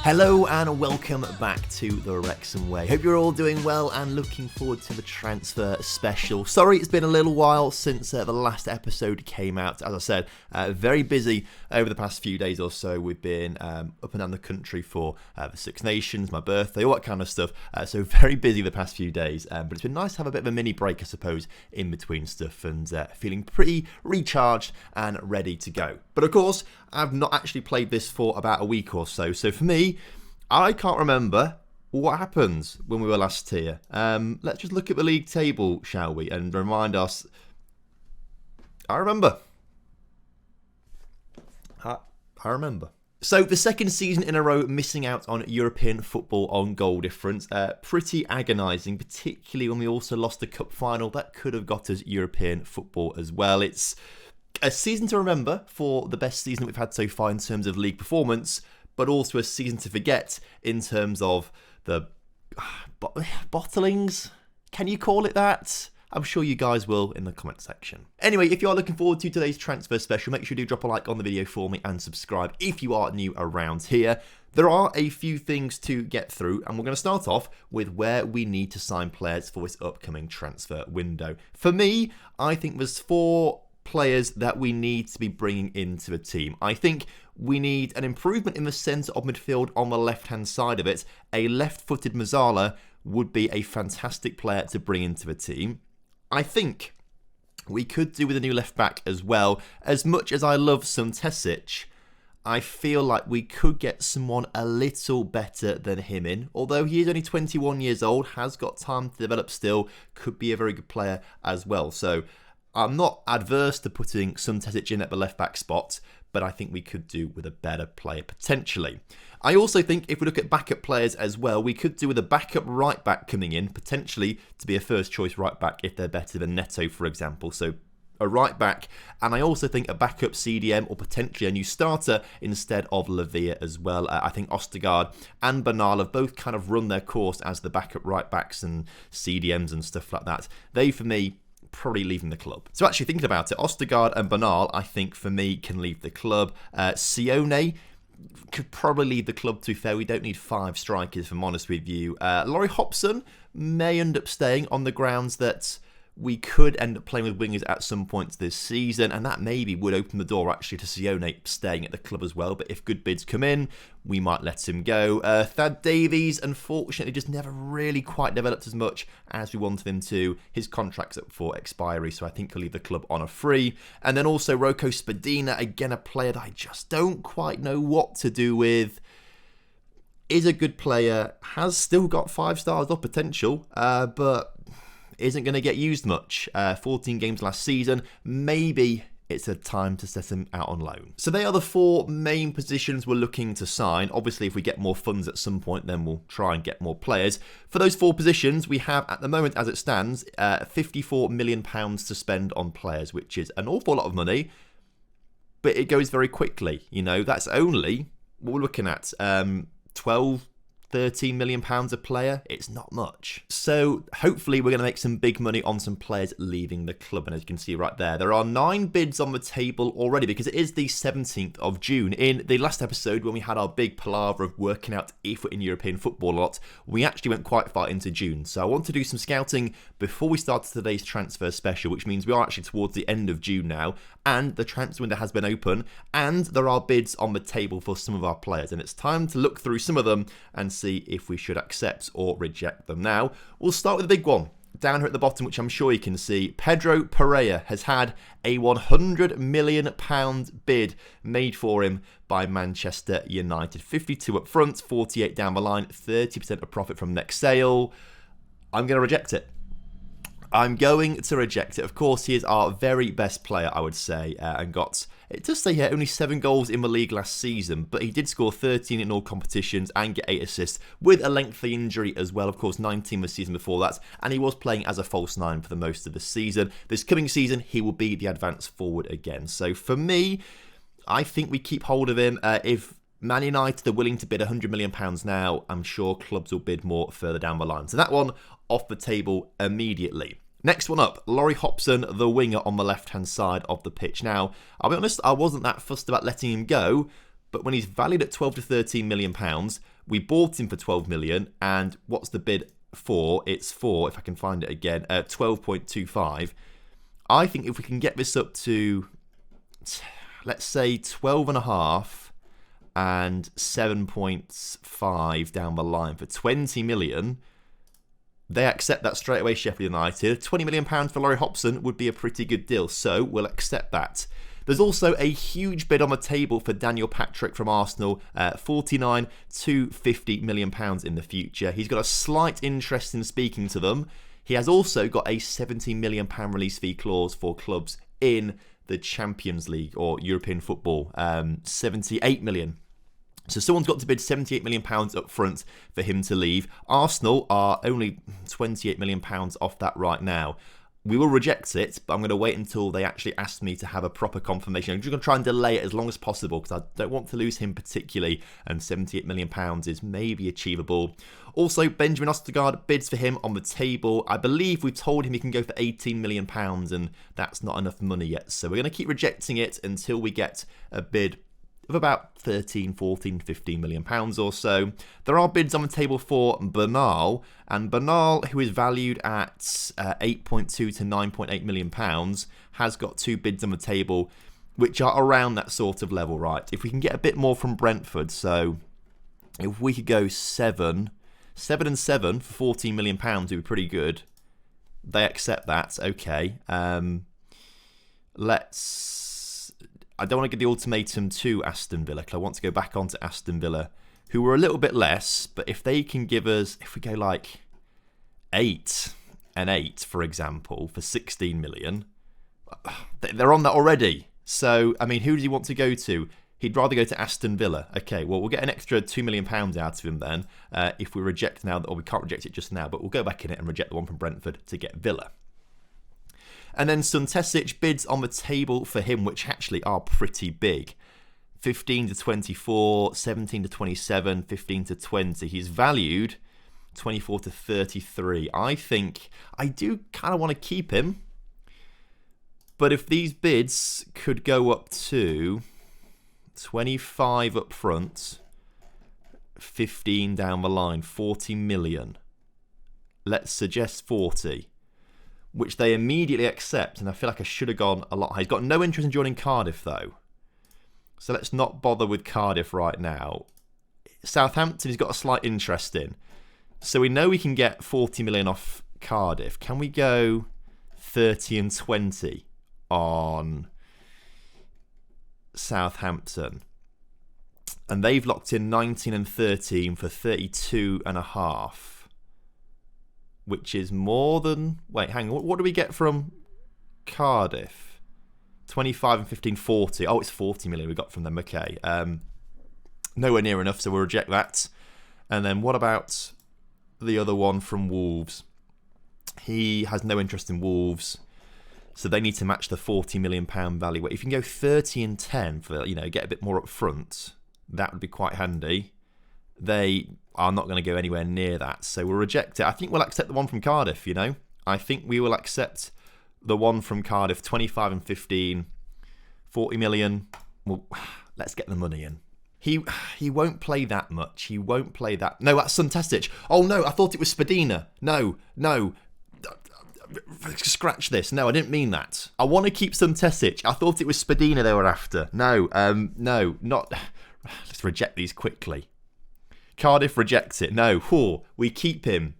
Hello and welcome back to the Wrexham Way. Hope you're all doing well and looking forward to the transfer special. Sorry it's been a little while since the last episode came out. As I said, very busy over the past few days or so. We've been up and down the country for the Six Nations, my birthday, all that kind of stuff. So very busy the past few days. But it's been nice to have a bit of a mini break, I suppose, in between stuff and feeling pretty recharged and ready to go. But of course, I've not actually played this for about a week or so. So for me, I can't remember what happened when we were last here. Let's just look at the league table, shall we? And remind us. I remember. I remember. So the second season in a row missing out on European football on goal difference. Pretty agonising, particularly when we also lost the cup final. That could have got us European football as well. It's a season to remember for the best season we've had so far in terms of league performance, but also a season to forget in terms of the bottlings. Can you call it that? I'm sure you guys will in the comment section. Anyway, if you are looking forward to today's transfer special, make sure you do drop a like on the video for me and subscribe if you are new around here. There are a few things to get through, and we're going to start off with where we need to sign players for this upcoming transfer window. For me, I think there's 4 players that we need to be bringing into the team. I think we need an improvement in the centre of midfield on the left-hand side of it. A left-footed Mazzala would be a fantastic player to bring into the team. I think we could do with a new left-back as well. As much as I love Suntesic, I feel like we could get someone a little better than him in. Although he is only 21 years old, has got time to develop still, could be a very good player as well. So I'm not adverse to putting Suntesic in at the left-back spot, but I think we could do with a better player potentially. I also think if we look at backup players as well, we could do with a backup right-back coming in, potentially to be a first-choice right-back if they're better than Neto, for example. So a right-back, and I also think a backup CDM or potentially a new starter instead of Lavia as well. I think Ostergaard and Bernal have both kind of run their course as the backup right-backs and CDMs and stuff like that. They, for me, probably leaving the club. So actually thinking about it, Ostergaard and Bernal, I think for me, can leave the club. Sione could probably leave the club, to be fair. We don't need 5 strikers, if I'm honest with you. Laurie Hopson may end up staying on the grounds that we could end up playing with wingers at some points this season, and that maybe would open the door actually to Sione staying at the club as well. But if good bids come in, we might let him go. Thad Davies, unfortunately, just never really quite developed as much as we wanted him to. His contract's up for expiry, so I think he'll leave the club on a free. And then also Rocco Spadina, again a player that I just don't quite know what to do with. Is a good player, has still got 5 stars of potential, but isn't going to get used much. 14 games last season. Maybe it's a time to set him out on loan. So they are the 4 main positions we're looking to sign. Obviously, if we get more funds at some point, then we'll try and get more players. For those 4 positions, we have, at the moment as it stands, £54 million to spend on players, which is an awful lot of money, but it goes very quickly. You know, that's only what we're looking at. 13 million pounds a player, it's not much. So hopefully we're going to make some big money on some players leaving the club. And as you can see right there are 9 bids on the table already because it is the 17th of June. In the last episode, when we had our big palaver of working out if we're in European football a lot, we actually went quite far into June. So I want to do some scouting before we start today's transfer special, which means we are actually towards the end of June now, and the transfer window has been open, and there are bids on the table for some of our players, and it's time to look through some of them and see if we should accept or reject them. Now, we'll start with the big one. Down here at the bottom, which I'm sure you can see, Pedro Pereira has had a £100 million bid made for him by Manchester United. 52 up front, 48 down the line, 30% of profit from next sale. I'm going to reject it. I'm going to reject it. Of course, he is our very best player, I would say, and got, it does say here, only 7 goals in the league last season, but he did score 13 in all competitions and get 8 assists with a lengthy injury as well. Of course, 19 the season before that, and he was playing as a false 9 for the most of the season. This coming season, he will be the advanced forward again. So for me, I think we keep hold of him. If Man United are willing to bid £100 million now, I'm sure clubs will bid more further down the line. So that one off the table immediately. Next one up, Laurie Hopson, the winger on the left-hand side of the pitch. Now, I'll be honest, I wasn't that fussed about letting him go, But when he's valued at 12 to 13 million pounds, we bought him for 12 million. And what's the bid for? It's for, if I can find it again, 12.25. I think if we can get this up to, let's say, 12.5 and 7.5 down the line for 20 million, they accept that straight away, Sheffield United. £20 million for Laurie Hopson would be a pretty good deal, so we'll accept that. There's also a huge bid on the table for Daniel Patrick from Arsenal, 49 to £50 million in the future. He's got a slight interest in speaking to them. He has also got a £70 million release fee clause for clubs in the Champions League or European football, 78 million. So someone's got to bid £78 million up front for him to leave. Arsenal are only £28 million off that right now. We will reject it, but I'm going to wait until they actually ask me to have a proper confirmation. I'm just going to try and delay it as long as possible because I don't want to lose him particularly, and £78 million is maybe achievable. Also, Benjamin Ostergaard bids for him on the table. I believe we've told him he can go for £18 million, and that's not enough money yet. So we're going to keep rejecting it until we get a bid of about 13, 14, 15 million pounds or so. There are bids on the table for Bernal, and Bernal, who is valued at 8.2 to 9.8 million pounds, has got two bids on the table, which are around that sort of level, right? If we can get a bit more from Brentford, so if we could go 7 and 7 for 14 million pounds, would be pretty good. They accept that, okay. I don't want to give the ultimatum to Aston Villa because I want to go back onto Aston Villa, who were a little bit less, but if they can give us, if we go like 8 and 8, for example, for 16 million, they're on that already. So, I mean, who does he want to go to? He'd rather go to Aston Villa. Okay, well, we'll get an extra £2 million out of him then if we reject now, or we can't reject it just now, but we'll go back in it and reject the one from Brentford to get Villa. And then Suntesic bids on the table for him, which actually are pretty big. 15 to 24, 17 to 27, 15 to 20. He's valued 24 to 33. I think I do kind of want to keep him. But if these bids could go up to 25 up front, 15 down the line, 40 million. Let's suggest 40. Which they immediately accept, and I feel like I should have gone a lot higher. He's got no interest in joining Cardiff, though. So let's not bother with Cardiff right now. Southampton he's got a slight interest in. So we know we can get 40 million off Cardiff. Can we go 30 and 20 on Southampton? And they've locked in 19 and 13 for 32 and a half. Which is more than... Wait, hang on. What do we get from Cardiff? 25 and 15, 40. Oh, it's 40 million we got from them. Okay. Nowhere near enough, so we'll reject that. And then what about the other one from Wolves? He has no interest in Wolves, so they need to match the £40 million value. If you can go 30 and 10 for, get a bit more up front, that would be quite handy. They are not going to go anywhere near that, so we'll reject it. I think we'll accept the one from Cardiff, I think we will accept the one from Cardiff, 25 and 15, 40 million. Well, let's get the money in. He won't play that much. He won't play that. No, that's Suntesic. Oh, no, I thought it was Spadina. No. Scratch this. No, I didn't mean that. I want to keep Suntesic. I thought it was Spadina they were after. No, not... Let's reject these quickly. Cardiff rejects it. No, we keep him.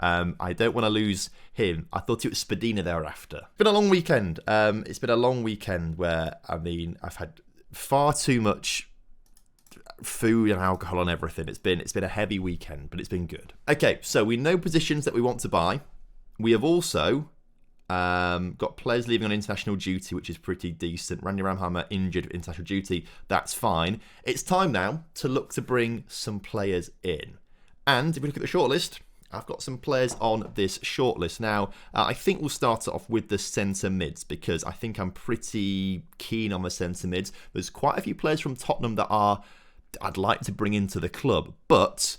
I don't want to lose him. I thought it was Spadina they were after. It's been a long weekend. It's been a long weekend where, I've had far too much food and alcohol and everything. It's been a heavy weekend, but it's been good. Okay, so we know positions that we want to buy. We have also got players leaving on international duty, which is pretty decent. Randy Ramhammer injured for international duty. That's fine. It's time now to look to bring some players in. And if we look at the shortlist, I've got some players on this shortlist. Now, I think we'll start off with the centre mids because I think I'm pretty keen on the centre mids. There's quite a few players from Tottenham that I'd like to bring into the club, but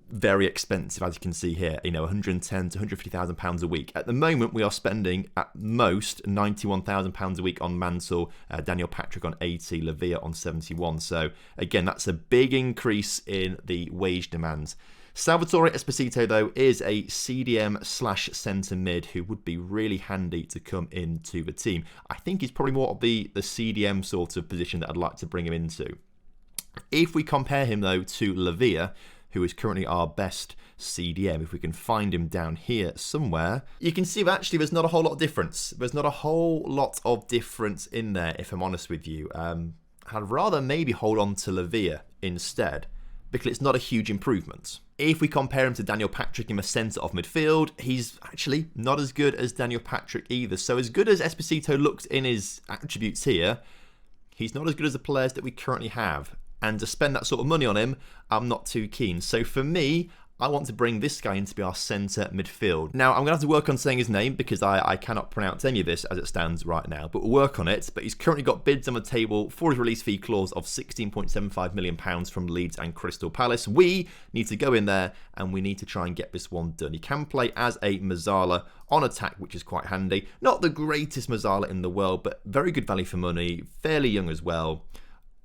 very expensive, as you can see here, 110 to 150,000 pounds a week. At the moment, we are spending at most 91,000 pounds a week on Mansell, Daniel Patrick on 80, Lavia on 71. So again, that's a big increase in the wage demands. Salvatore Esposito, though, is a CDM / centre mid who would be really handy to come into the team. I think he's probably more of the CDM sort of position that I'd like to bring him into. If we compare him, though, to Lavia, who is currently our best CDM, if we can find him down here somewhere, you can see that actually there's not a whole lot of difference. There's not a whole lot of difference in there, if I'm honest with you. I'd rather maybe hold on to Lavia instead, because it's not a huge improvement. If we compare him to Daniel Patrick in the centre of midfield, he's actually not as good as Daniel Patrick either. So as good as Esposito looks in his attributes here, he's not as good as the players that we currently have. And to spend that sort of money on him, I'm not too keen. So for me, I want to bring this guy in to be our centre midfield. Now, I'm going to have to work on saying his name because I cannot pronounce any of this as it stands right now, but we'll work on it. But he's currently got bids on the table for his release fee clause of £16.75 million from Leeds and Crystal Palace. We need to go in there and we need to try and get this one done. He can play as a Mazzala on attack, which is quite handy. Not the greatest Mazzala in the world, but very good value for money, fairly young as well.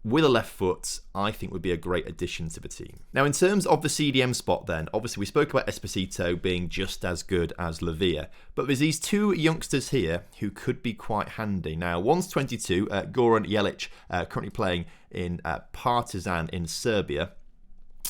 With a left foot, I think would be a great addition to the team. Now, in terms of the CDM spot then, obviously we spoke about Esposito being just as good as Lavia, but there's these two youngsters here who could be quite handy. Now, one's 22, Goran Jelic, currently playing in Partizan in Serbia,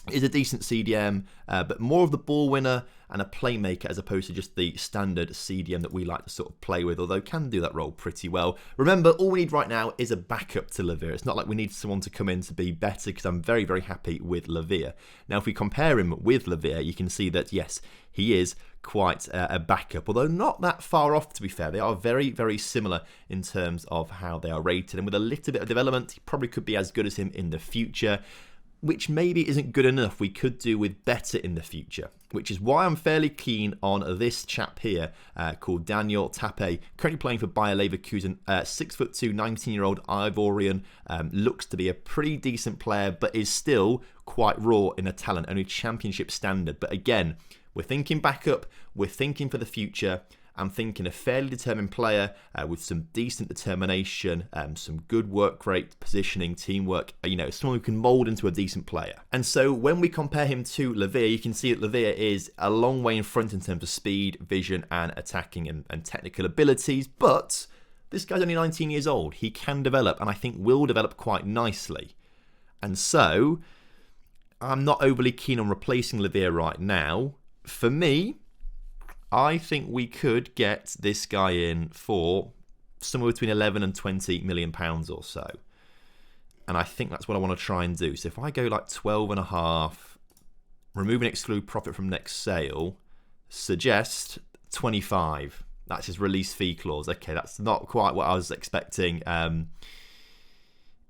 is a decent CDM, but more of the ball winner and a playmaker as opposed to just the standard CDM that we like to sort of play with, although can do that role pretty well. Remember, all we need right now is a backup to Lavia. It's not like we need someone to come in to be better, because I'm very, very happy with Lavia. Now, if we compare him with Lavia, you can see that, yes, he is quite a backup, although not that far off, to be fair. They are very, very similar in terms of how they are rated, and with a little bit of development, he probably could be as good as him in the future, which maybe isn't good enough. We could do with better in the future, which is why I'm fairly keen on this chap here called Daniel Tappe, currently playing for Bayer Leverkusen, 6'2", 19-year-old Ivorian, looks to be a pretty decent player, but is still quite raw in a talent, only championship standard. But again, we're thinking backup, we're thinking for the future. I'm thinking a fairly determined player with some decent determination, some good work rate, positioning, teamwork, someone who can mould into a decent player. And so when we compare him to Lavia, you can see that Lavia is a long way in front in terms of speed, vision, and attacking and technical abilities, but this guy's only 19 years old. He can develop, and I think will develop quite nicely. And so I'm not overly keen on replacing Lavia right now. For me, I think we could get this guy in for somewhere between 11 and 20 million pounds or so. And I think that's what I want to try and do. So if I go like 12.5, remove and exclude profit from next sale, suggest 25. That's his release fee clause. Okay, that's not quite what I was expecting.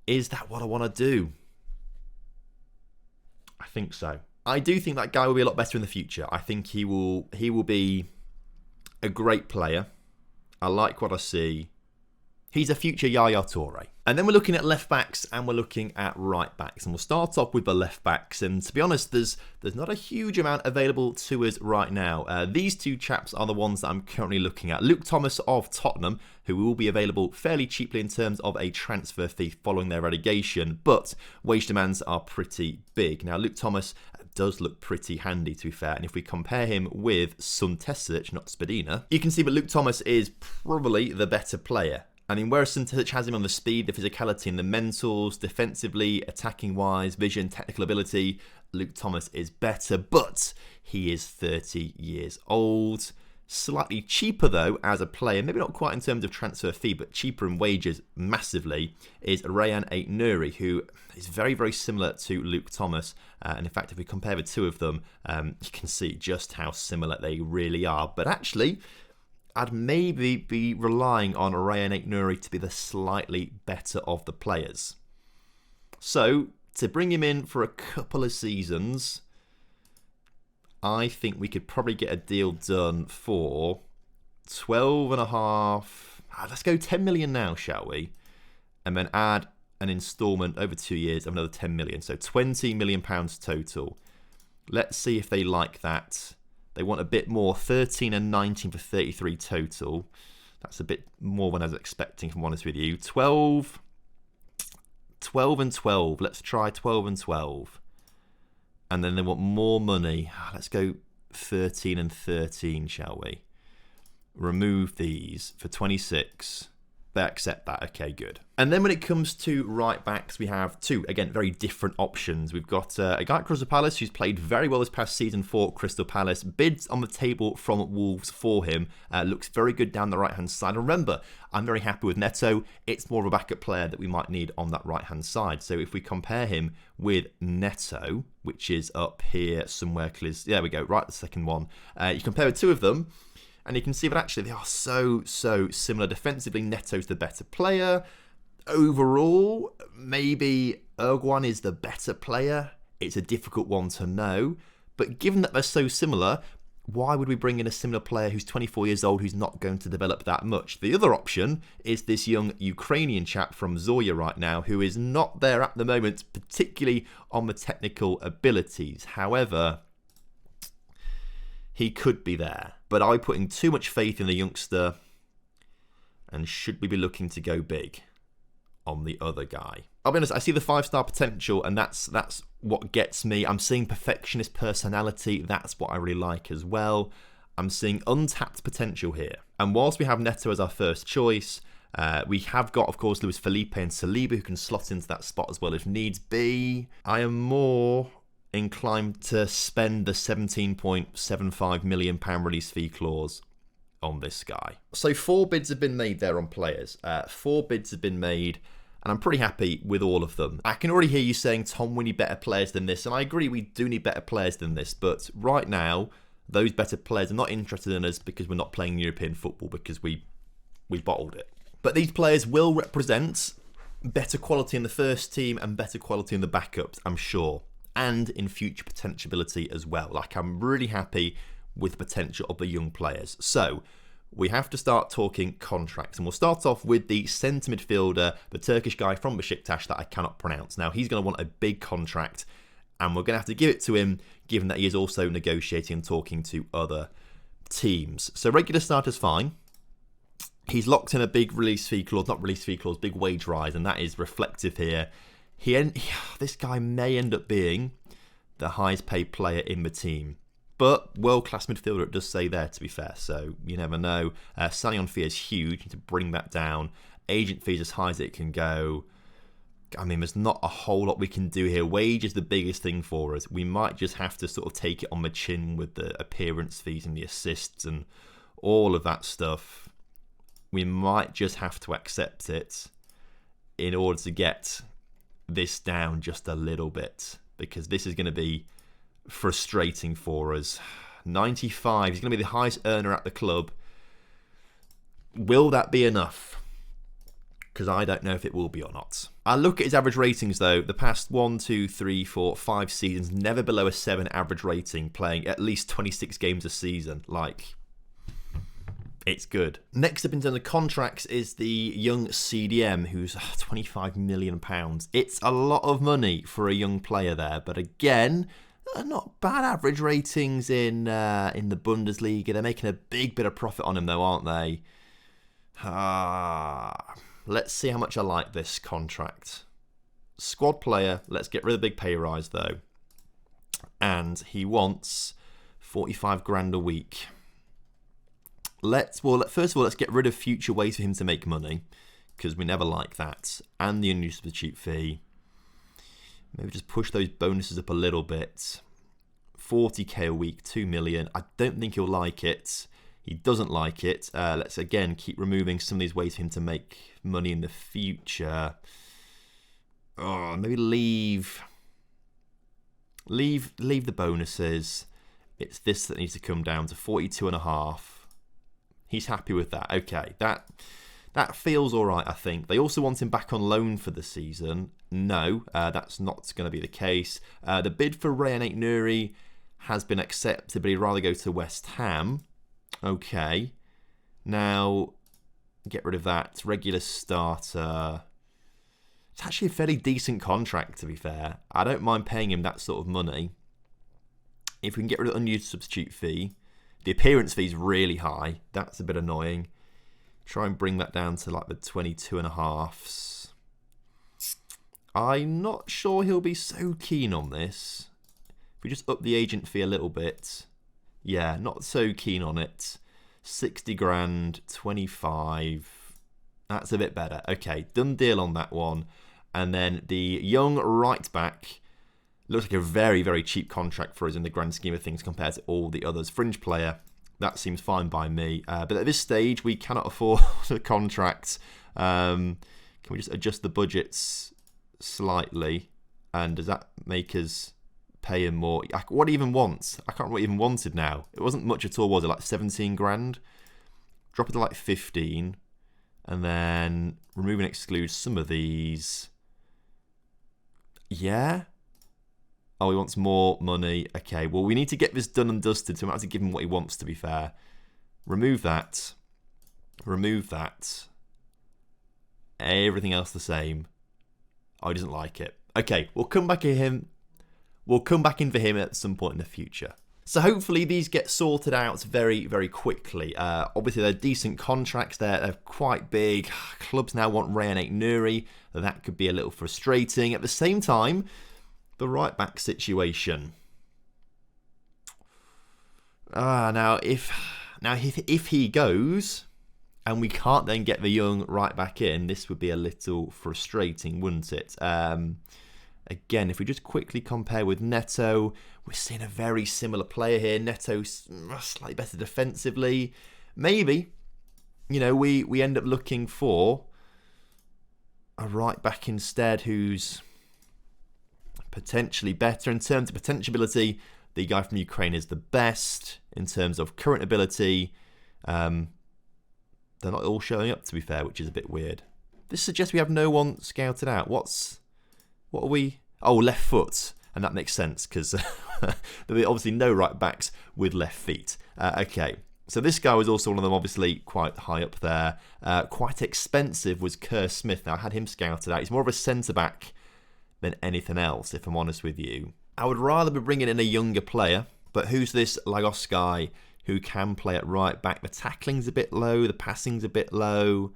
Is that what I want to do? I think so. I do think that guy will be a lot better in the future. I think he will be a great player. I like what I see. He's a future Yaya Toure. And then we're looking at left backs and we're looking at right backs. And we'll start off with the left backs. And to be honest, there's not a huge amount available to us right now. These two chaps are the ones that I'm currently looking at. Luke Thomas of Tottenham, who will be available fairly cheaply in terms of a transfer fee following their relegation, but wage demands are pretty big. Now, Luke Thomas does look pretty handy, to be fair, and if we compare him with Suntesic, not Spadina, you can see that Luke Thomas is probably the better player. I mean, whereas Suntesic has him on the speed, the physicality, and the mentals, defensively, attacking-wise, vision, technical ability, Luke Thomas is better, but he is 30 years old. Slightly cheaper, though, as a player, maybe not quite in terms of transfer fee, but cheaper in wages massively, is Rayan Aït-Nouri, who is very, very similar to Luke Thomas. And in fact, if we compare the two of them, you can see just how similar they really are. But actually, I'd maybe be relying on Rayan Aït-Nouri to be the slightly better of the players. So, to bring him in for a couple of seasons, I think we could probably get a deal done for 12.5. Let's go 10 million now, shall we? And then add an instalment over 2 years of another 10 million. So 20 million pounds total. Let's see if they like that. They want a bit more. 13 and 19 for 33 total. That's a bit more than I was expecting, if I'm honest with you. 12 and 12. Let's try 12 and 12. And then they want more money. Let's go 13 and 13, shall we? Remove these for 26. They accept that. Okay, good. And then when it comes to right backs, we have two, again, very different options. We've got a guy at Crystal Palace who's played very well this past season for Crystal Palace. Bids on the table from Wolves for him. Looks very good down the right-hand side. And remember, I'm very happy with Neto. It's more of a backup player that we might need on that right-hand side. So if we compare him with Neto, which is up here somewhere, there we go, right, the second one. You compare the two of them, and you can see that actually they are so similar. Defensively, Neto's the better player. Overall, maybe Erguan is the better player. It's a difficult one to know. But given that they're so similar, why would we bring in a similar player who's 24 years old who's not going to develop that much? The other option is this young Ukrainian chap from Zorya right now who is not there at the moment, particularly on the technical abilities. However, he could be there. But are we putting too much faith in the youngster? And should we be looking to go big on the other guy? I'll be honest, I see the 5-star potential, and that's what gets me. I'm seeing perfectionist personality. That's what I really like as well. I'm seeing untapped potential here. And whilst we have Neto as our first choice, we have got, of course, Luis Felipe and Saliba who can slot into that spot as well if needs be. I am more inclined to spend the £17.75 million release fee clause on this guy. So 4 bids have been made there on players. 4 bids have been made, and I'm pretty happy with all of them. I can already hear you saying, Tom, we need better players than this, and I agree we do need better players than this, but right now, those better players are not interested in us because we're not playing European football, because we bottled it. But these players will represent better quality in the first team and better quality in the backups, I'm sure. And in future potentiality as well. Like, I'm really happy with the potential of the young players. So we have to start talking contracts, and we'll start off with the centre midfielder, the Turkish guy from Besiktas that I cannot pronounce. Now, he's going to want a big contract, and we're going to have to give it to him, given that he is also negotiating and talking to other teams. So regular starter's fine. He's locked in a big release fee clause, not release fee clause, big wage rise, and that is reflective here. This guy may end up being the highest paid player in the team. But world-class midfielder, it does say there, to be fair. So you never know. Signing on fee is huge. You need to bring that down. Agent fees as high as it can go. I mean, there's not a whole lot we can do here. Wage is the biggest thing for us. We might just have to sort of take it on the chin with the appearance fees and the assists and all of that stuff. We might just have to accept it in order to get this down just a little bit, because this is going to be frustrating for us. 95, he's going to be the highest earner at the club. Will that be enough? Because I don't know if it will be or not. I look at his average ratings though. The past 1, 2, 3, 4, 5 seasons, never below a 7 average rating, playing at least 26 games a season. Like, it's good. Next up in terms of contracts is the young CDM, who's £25 million. It's a lot of money for a young player there, but again, not bad average ratings in the Bundesliga. They're making a big bit of profit on him though, aren't they? Let's see how much I like this contract. Squad player, let's get rid of the big pay rise though. And he wants 45 grand a week. First of all, let's get rid of future ways for him to make money, because we never like that. And the unused substitute fee. Maybe just push those bonuses up a little bit. 40k a week, 2 million. I don't think he'll like it. He doesn't like it. Let's again keep removing some of these ways for him to make money in the future. Oh, maybe leave the bonuses. It's this that needs to come down to 42.5. He's happy with that. Okay, that feels all right, I think. They also want him back on loan for the season. No, that's not going to be the case. The bid for Rayan Aït-Nouri has been accepted, but he'd rather go to West Ham. Okay. Now, get rid of that. Regular starter. It's actually a fairly decent contract, to be fair. I don't mind paying him that sort of money. If we can get rid of the unused substitute fee, the appearance fee is really high. That's a bit annoying. Try and bring that down to like the 22.5s. I'm not sure he'll be so keen on this. If we just up the agent fee a little bit. Yeah, not so keen on it. 60 grand, 25. That's a bit better. Okay, done deal on that one. And then the young right back looks like a very, very cheap contract for us in the grand scheme of things compared to all the others. Fringe player, that seems fine by me. But at this stage, we cannot afford the contract. Can we just adjust the budgets slightly? And does that make us pay him more? What he even wants? I can't remember what he even wanted now. It wasn't much at all, was it? Like 17 grand? Drop it to like 15. And then remove and exclude some of these. Yeah? Oh, he wants more money. Okay, well, we need to get this done and dusted, so we might have to give him what he wants, to be fair. Remove that. Remove that. Everything else the same. Oh, he doesn't like it. Okay, we'll come back at him. We'll come back in for him at some point in the future. So hopefully these get sorted out very, very quickly. Obviously, they're decent contracts. They're quite big. Clubs now want Ray and Nuri. That could be a little frustrating. At the same time, the right back situation. Now if he goes and we can't then get the young right back in, this would be a little frustrating, wouldn't it? Again, if we just quickly compare with Neto, we're seeing a very similar player here. Neto's slightly better defensively. Maybe, we end up looking for a right back instead who's potentially better. In terms of potential ability, the guy from Ukraine is the best. In terms of current ability, they're not all showing up, to be fair, which is a bit weird. This suggests we have no one scouted out. What are we? Oh, left foot. And that makes sense because there are obviously no right backs with left feet. Okay, so this guy was also one of them, obviously quite high up there. Quite expensive was Kerr Smith. Now, I had him scouted out. He's more of a centre-back than anything else, if I'm honest with you. I would rather be bringing in a younger player, but who's this Lagos guy who can play at right back? The tackling's a bit low, the passing's a bit low.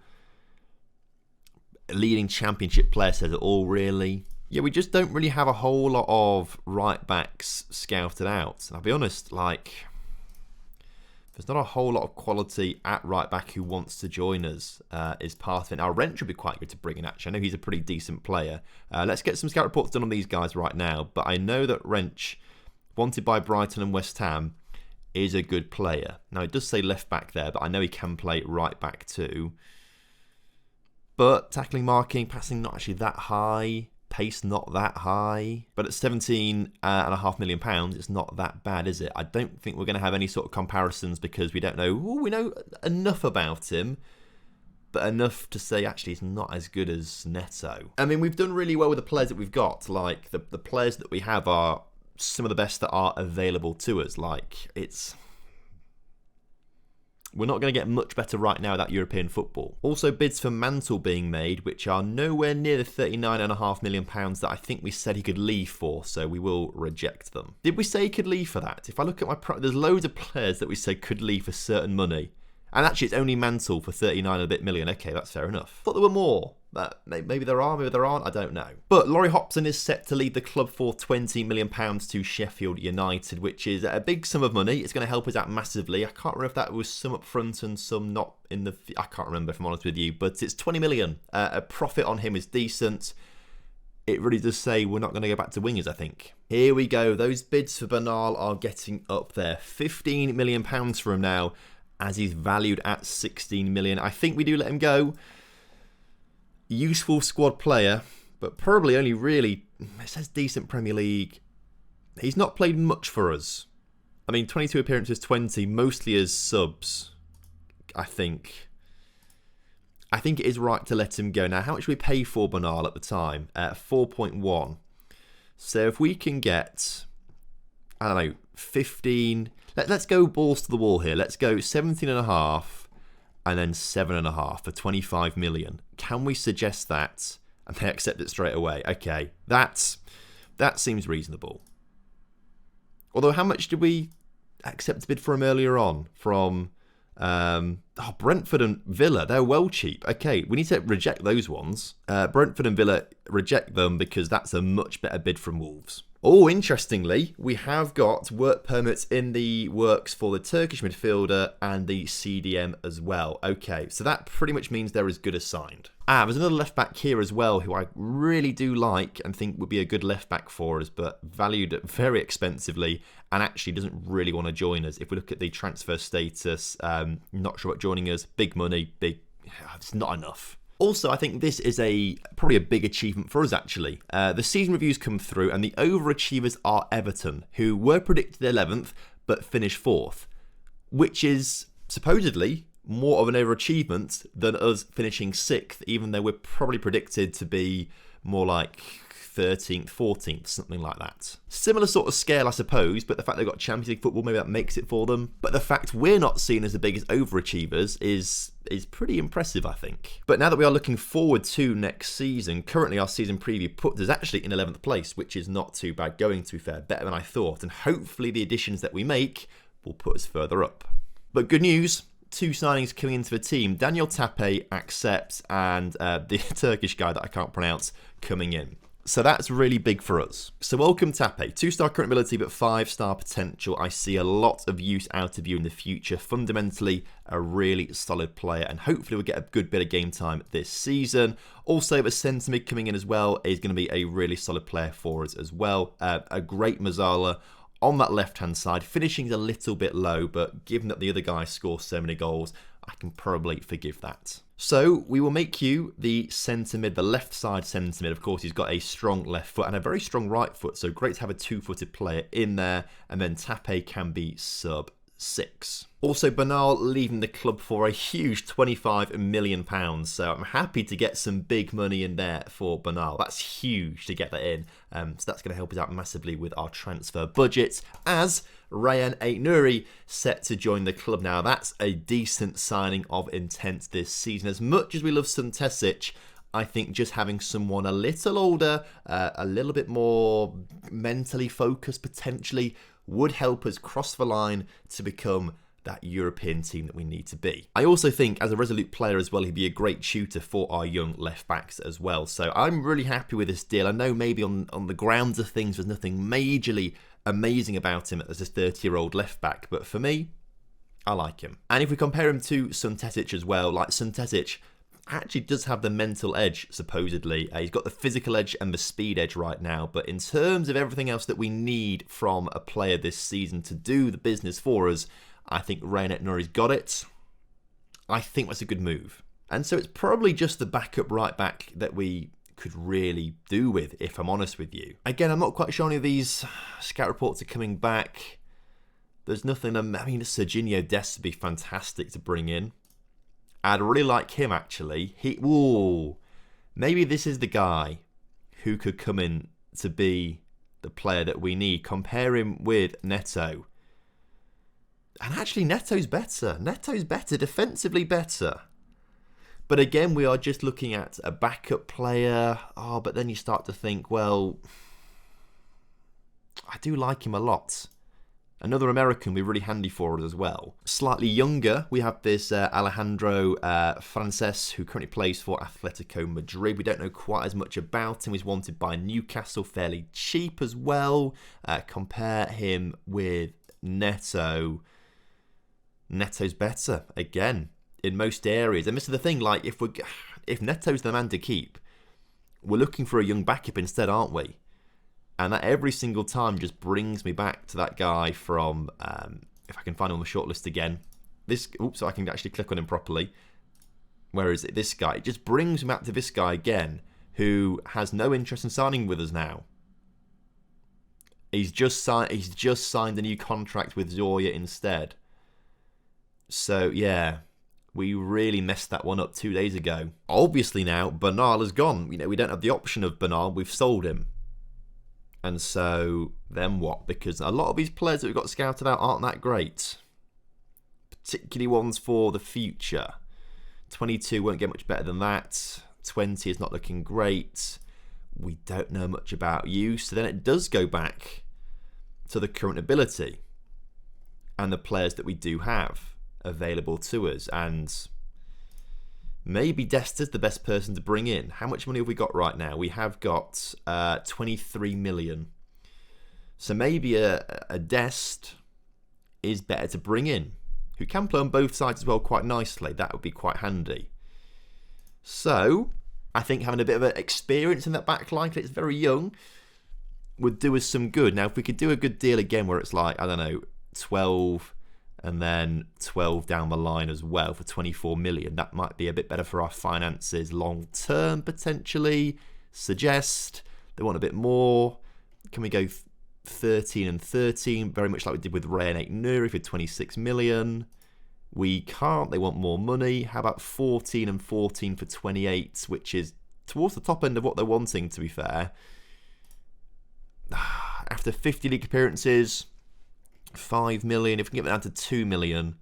A leading championship player says it all, really. Yeah, we just don't really have a whole lot of right backs scouted out. And I'll be honest, there's not a whole lot of quality at right back who wants to join us, is part of it. Now, Wrench would be quite good to bring in, actually. I know he's a pretty decent player. Let's get some scout reports done on these guys right now. But I know that Wrench, wanted by Brighton and West Ham, is a good player. Now, it does say left back there, but I know he can play right back too. But tackling, marking, passing not actually that high. Pace not that high, but at £17.5 million, it's not that bad, is it? I don't think we're going to have any sort of comparisons because we don't know. We know enough about him, but enough to say actually he's not as good as Neto. I mean, we've done really well with the players that we've got. Like the players that we have are some of the best that are available to us. We're not going to get much better right now without European football. Also, bids for Mantle being made, which are nowhere near the £39.5 million that I think we said he could leave for, so we will reject them. Did we say he could leave for that? If I look at there's loads of players that we said could leave for certain money. And actually, it's only Mantle for 39 and a bit million. Okay, that's fair enough. Thought there were more. Maybe there are, maybe there aren't, I don't know. But Laurie Hopson is set to lead the club for £20 million to Sheffield United, which is a big sum of money. It's going to help us out massively. I can't remember if that was some up front and some not in the... I can't remember, if I'm honest with you, but it's 20 million. A profit on him is decent. It really does say we're not going to go back to wingers, I think. Here we go. Those bids for Bernal are getting up there. £15 million for him now, as he's valued at 16 million. I think we do let him go. Useful squad player, but probably only really, it says decent Premier League. He's not played much for us. I mean, 22 appearances, 20, mostly as subs, I think. I think it is right to let him go. Now, how much did we pay for Bernal at the time? 4.1. So if we can get, I don't know, 15... Let's go balls to the wall here. Let's go 17.5 and then 7.5 for 25 million. Can we suggest that? And they accept it straight away. Okay, that seems reasonable. Although, how much did we accept a bid for him earlier on? From Brentford and Villa. They're well cheap. Okay, we need to reject those ones. Brentford and Villa, reject them because that's a much better bid from Wolves. Oh, interestingly, we have got work permits in the works for the Turkish midfielder and the CDM as well. Okay, so that pretty much means they're as good as signed. There's another left back here as well who I really do like and think would be a good left back for us, but valued very expensively and actually doesn't really want to join us. If we look at the transfer status, not sure about joining us. Big money, it's not enough. Also, I think this is probably a big achievement for us, actually. The season reviews come through, and the overachievers are Everton, who were predicted 11th, but finished 4th, which is supposedly more of an overachievement than us finishing 6th, even though we're probably predicted to be more like 13th, 14th, something like that. Similar sort of scale, I suppose, but the fact they've got Champions League football, maybe that makes it for them. But the fact we're not seen as the biggest overachievers is pretty impressive, I think. But now that we are looking forward to next season, currently our season preview puts us actually in 11th place, which is not too bad going, to be fair, better than I thought. And hopefully the additions that we make will put us further up. But good news. 2 signings coming into the team. Daniel Tape accepts, and the Turkish guy that I can't pronounce coming in. So that's really big for us. So welcome Tape. 2-star current ability, but 5-star potential. I see a lot of use out of you in the future. Fundamentally, a really solid player, and hopefully we'll get a good bit of game time this season. Also, the centre mid coming in as well is going to be a really solid player for us as well. A great Mazzala on that left-hand side. Finishing a little bit low, but given that the other guy scores so many goals, I can probably forgive that. So we will make you the centre mid, the left side centre mid. Of course, he's got a strong left foot and a very strong right foot, so great to have a 2-footed player in there. And then Tape can be sub 6. Also, Bernal leaving the club for a huge £25 million. So I'm happy to get some big money in there for Bernal. That's huge to get that in. So that's going to help us out massively with our transfer budget. As Rayan Aït-Nouri set to join the club now. That's a decent signing of intent this season. As much as we love Suntesic, I think just having someone a little older, a little bit more mentally focused potentially, would help us cross the line to become that European team that we need to be. I also think as a resolute player as well, he'd be a great tutor for our young left backs as well. So I'm really happy with this deal. I know maybe on the grounds of things there's nothing majorly amazing about him as a 30-year-old left back, but for me, I like him. And if we compare him to Suntesic as well, like Suntesic actually does have the mental edge, supposedly. He's got the physical edge and the speed edge right now, but in terms of everything else that we need from a player this season to do the business for us, I think Rayan Aït-Nouri's got it. I think that's a good move. And so it's probably just the backup right back that we could really do with, if I'm honest with you. Again, I'm not quite sure any of these scout reports are coming back. There's nothing, I mean, Serginho Dest would be fantastic to bring in. I'd really like him, actually. Maybe this is the guy who could come in to be the player that we need. Compare him with Neto. And actually, Neto's better. Neto's better, defensively better. But again, we are just looking at a backup player. But then you start to think, well, I do like him a lot. Another American would be really handy for us as well. Slightly younger, we have this Alejandro Frances, who currently plays for Atletico Madrid. We don't know quite as much about him. He's wanted by Newcastle, fairly cheap as well. Compare him with Neto. Neto's better, again, in most areas. And this is the thing, like, if Neto's the man to keep, we're looking for a young backup instead, aren't we? And that every single time just brings me back to that guy from, if I can find him on the shortlist again. So I can actually click on him properly. Where is it? This guy. It just brings me back to this guy again, who has no interest in signing with us now. He's just signed a new contract with Zoya instead. So, yeah, we really messed that one up 2 days ago. Obviously now, Bernal is gone. We don't have the option of Bernal. We've sold him. And so, then what? Because a lot of these players that we've got scouted out aren't that great. Particularly ones for the future. 22 won't get much better than that. 20 is not looking great. We don't know much about you. So then it does go back to the current ability and the players that we do have available to us. And maybe Desta's the best person to bring in. How much money have we got right now? We have got 23 million. So maybe a Dest is better to bring in, who can play on both sides as well quite nicely. That would be quite handy. So I think having a bit of an experience in that back line, because it's very young, would do us some good. Now, if we could do a good deal again where it's like, I don't know, 12 and then 12 down the line as well for 24 million, that might be a bit better for our finances long term, potentially. Suggest they want a bit more. Can we go 13 and 13, very much like we did with Ray and Nuri for 26 million? We can't, they want more money. How about 14 and 14 for 28, which is towards the top end of what they're wanting, to be fair. After 50 league appearances, 5 million, if we can get that down to 2 million.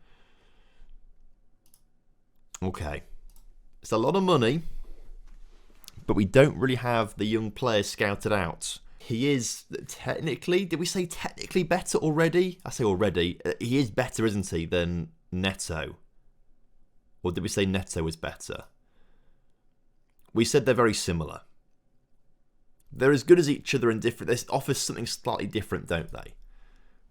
Okay. It's a lot of money, but we don't really have the young players scouted out. He is technically, did we say technically better already? I say already. He is better, isn't he, than Neto? Or did we say Neto was better? We said they're very similar. They're as good as each other in different... They offer something slightly different, don't they?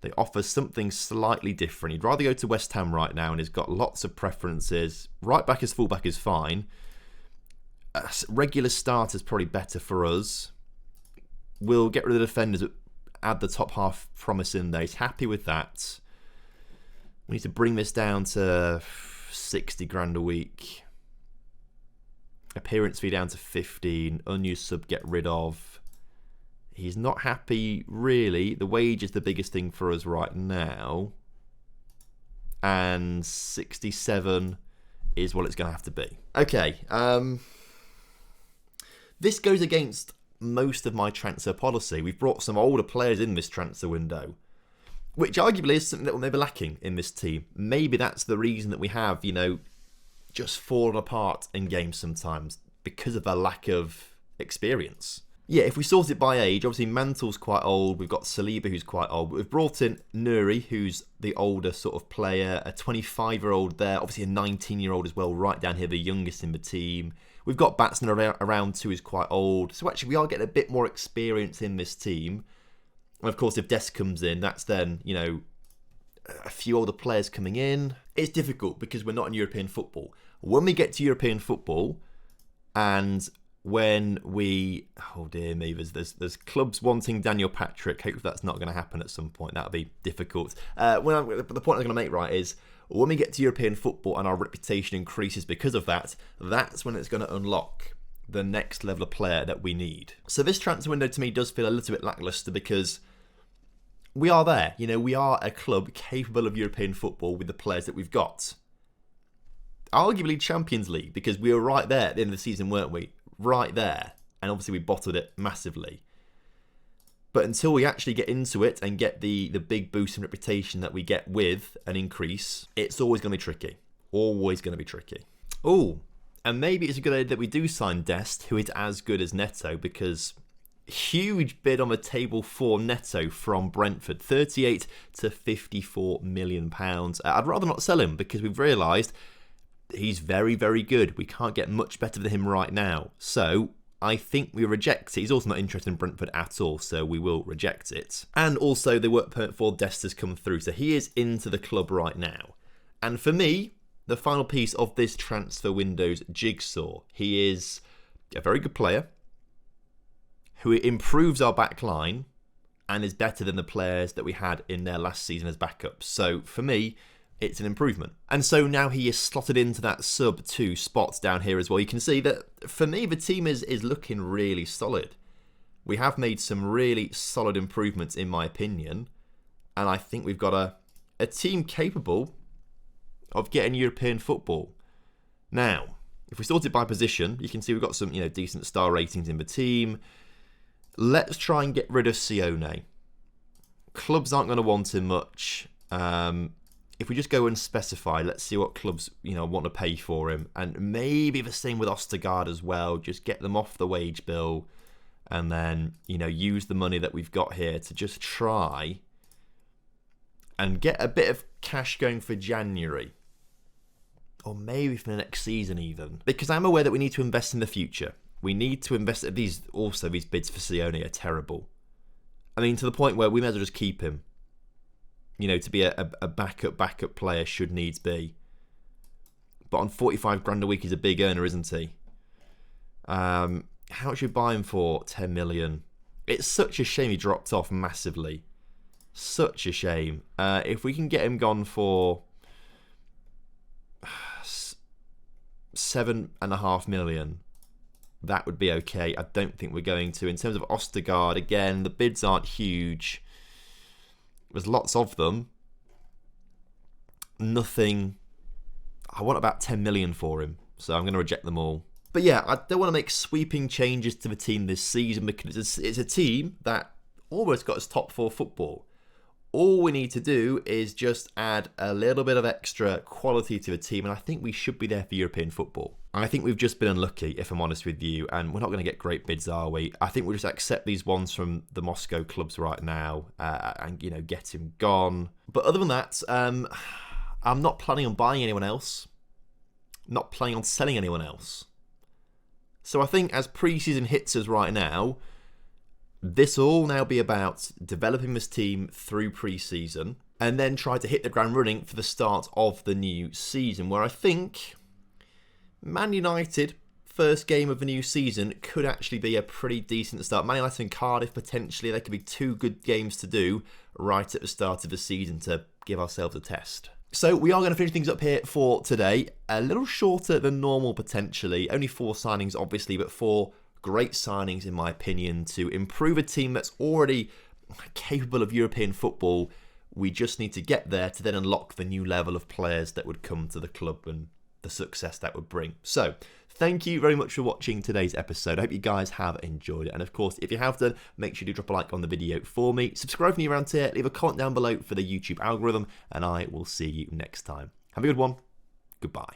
They offer something slightly different. He'd rather go to West Ham right now, and he's got lots of preferences. Right back as full back is fine. Regular starter's probably better for us. We'll get rid of the defenders, add the top half promise in there. He's happy with that. We need to bring this down to 60 grand a week. Appearance fee down to 15. Unused sub get rid of. He's not happy, really. The wage is the biggest thing for us right now. And 67 is what it's going to have to be. Okay. This goes against most of my transfer policy. We've brought some older players in this transfer window, which arguably is something that may be lacking in this team. Maybe that's the reason that we have, just fallen apart in games sometimes, because of a lack of experience. Yeah, if we sort it by age, obviously Mantle's quite old. We've got Saliba, who's quite old. But we've brought in Nuri, who's the older sort of player, a 25-year-old there, obviously a 19-year-old as well, right down here, the youngest in the team. We've got Batsman around too, who's quite old. So actually we are getting a bit more experience in this team. And of course, if Dest comes in, that's then, a few older players coming in. It's difficult because we're not in European football. When we get to European football, and when we... Oh dear me, there's clubs wanting Daniel Patrick. Hope that's not going to happen at some point. That'll be difficult. The point I'm going to make, right, is when we get to European football and our reputation increases because of that, that's when it's going to unlock the next level of player that we need. So this transfer window to me does feel a little bit lacklustre because we are there. We are a club capable of European football with the players that we've got. Arguably Champions League, because we were right there at the end of the season, weren't we? Right there. And obviously we bottled it massively. But until we actually get into it and get the big boost in reputation that we get with an increase, it's always going to be tricky. Always going to be tricky. Oh, and maybe it's a good idea that we do sign Dest, who is as good as Neto, because huge bid on the table for Neto from Brentford, 38 to 54 million pounds. I'd rather not sell him because we've realised he's very, very good. We can't get much better than him right now. So I think we reject it. He's also not interested in Brentford at all, so we will reject it. And also the work permit for Dest has come through, so he is into the club right now. And for me, the final piece of this transfer window's jigsaw, he is a very good player who improves our back line and is better than the players that we had in their last season as backups. So for me, it's an improvement. And so now he is slotted into that sub 2 spot down here as well. You can see that for me, the team is looking really solid. We have made some really solid improvements in my opinion. And I think we've got a team capable of getting European football. Now, if we sort it by position, you can see we've got some decent star ratings in the team. Let's try and get rid of Sione. Clubs aren't going to want him much. If we just go and specify, let's see what clubs want to pay for him, and maybe the same with Ostergaard as well. Just get them off the wage bill, and then use the money that we've got here to just try and get a bit of cash going for January. Or maybe for the next season even. Because I'm aware that we need to invest in the future. We need to invest. These bids for Sione are terrible. I mean, to the point where we may as well just keep him. You know, to be a backup player should needs be. But on 45 grand a week, he's a big earner, isn't he? How much should we buy him for? 10 million. It's such a shame he dropped off massively. Such a shame. If we can get him gone for 7.5 million, that would be okay. I don't think we're going to. In terms of Ostergaard, again, the bids aren't huge. There's lots of them. Nothing. I want about 10 million for him, so I'm going to reject them all. But yeah, I don't want to make sweeping changes to the team this season because it's a team that almost got us top 4 football. All we need to do is just add a little bit of extra quality to the team, and I think we should be there for European football. I think we've just been unlucky, if I'm honest with you, and we're not going to get great bids, are we? I think we'll just accept these ones from the Moscow clubs right now and, you know, get him gone. But other than that, I'm not planning on buying anyone else. Not planning on selling anyone else. So I think as pre-season hits us right now, this will all now be about developing this team through pre-season and then try to hit the ground running for the start of the new season, where I think Man United, first game of the new season, could actually be a pretty decent start. Man United and Cardiff, potentially, they could be 2 good games to do right at the start of the season to give ourselves a test. So we are going to finish things up here for today. A little shorter than normal, potentially. Only 4 signings, obviously, but 4 great signings, in my opinion, to improve a team that's already capable of European football. We just need to get there to then unlock the new level of players that would come to the club and the success that would bring. So, thank you very much for watching today's episode. I hope you guys have enjoyed it. And of course, if you have done, make sure you drop a like on the video for me. Subscribe if you're new around here. Leave a comment down below for the YouTube algorithm. And I will see you next time. Have a good one. Goodbye.